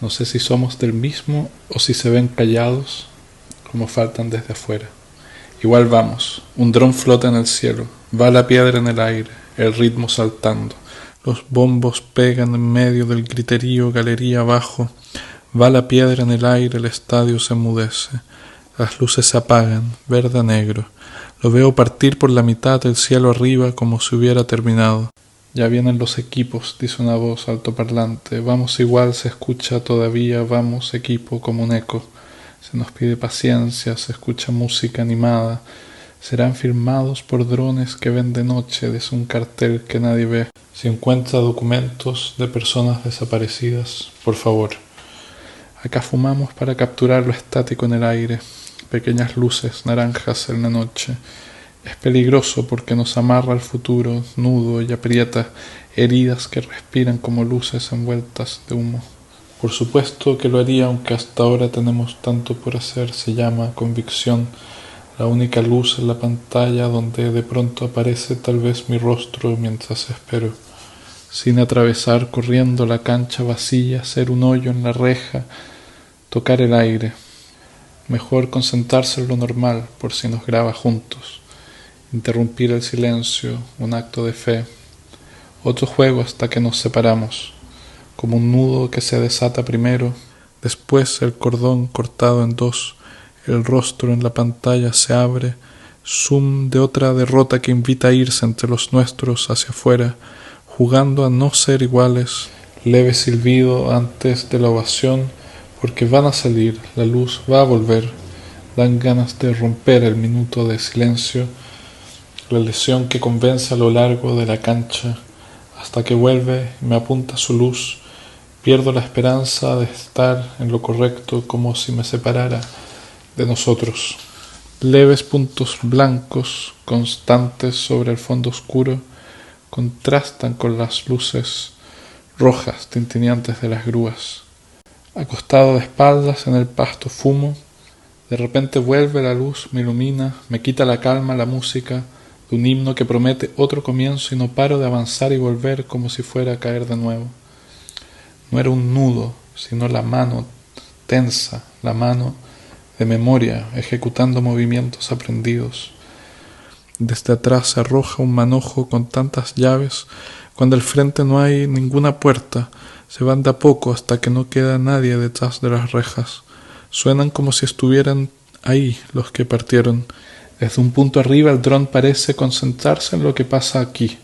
No sé si somos del mismo o si se ven callados como faltan desde afuera. Igual vamos, un dron flota en el cielo, va la piedra en el aire, el ritmo saltando. Los bombos pegan en medio del griterío, galería abajo. Va la piedra en el aire, el estadio se enmudece. Las luces se apagan, verde a negro. Lo veo partir por la mitad del cielo arriba como si hubiera terminado. Ya vienen los equipos, dice una voz altoparlante. Vamos igual, se escucha todavía, vamos equipo como un eco. Se nos pide paciencia, se escucha música animada. Serán firmados por drones que ven de noche desde un cartel que nadie ve. Si encuentra documentos de personas desaparecidas, por favor. Acá fumamos para capturar lo estático en el aire. Pequeñas luces naranjas en la noche. Es peligroso porque nos amarra al futuro, nudo y aprieta, heridas que respiran como luces envueltas de humo. Por supuesto que lo haría, aunque hasta ahora tenemos tanto por hacer. Se llama convicción, la única luz en la pantalla donde de pronto aparece tal vez mi rostro mientras espero. Sin atravesar corriendo la cancha vacía, hacer un hoyo en la reja, tocar el aire. Mejor concentrarse en lo normal por si nos graba juntos. Interrumpir el silencio, un acto de fe. Otro juego hasta que nos separamos, como un nudo que se desata primero, después el cordón cortado en dos, el rostro en la pantalla se abre, zoom de otra derrota que invita a irse entre los nuestros hacia afuera, jugando a no ser iguales, leve silbido antes de la ovación, porque van a salir, la luz va a volver. Dan ganas de romper el minuto de silencio, la lesión que convence a lo largo de la cancha, hasta que vuelve y me apunta su luz. Pierdo la esperanza de estar en lo correcto, como si me separara de nosotros. Leves puntos blancos, constantes sobre el fondo oscuro, contrastan con las luces rojas tintineantes de las grúas. Acostado de espaldas en el pasto fumo. De repente vuelve la luz, me ilumina, me quita la calma, la música de un himno que promete otro comienzo, y no paro de avanzar y volver como si fuera a caer de nuevo. No era un nudo, sino la mano tensa, la mano de memoria, ejecutando movimientos aprendidos. Desde atrás se arroja un manojo con tantas llaves. Cuando al frente no hay ninguna puerta, se van de a poco hasta que no queda nadie detrás de las rejas. Suenan como si estuvieran ahí los que partieron. Desde un punto arriba el dron parece concentrarse en lo que pasa aquí.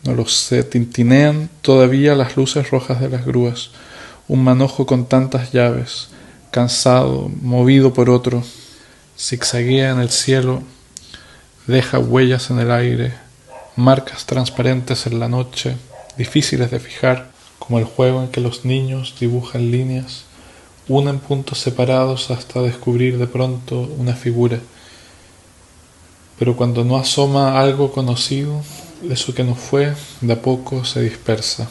No lo sé, tintinean todavía las luces rojas de las grúas. Un manojo con tantas llaves, cansado, movido por otro, zigzaguea en el cielo, deja huellas en el aire, marcas transparentes en la noche, difíciles de fijar, como el juego en que los niños dibujan líneas, unen puntos separados hasta descubrir de pronto una figura. Pero cuando no asoma algo conocido, eso que no fue, de a poco se dispersa.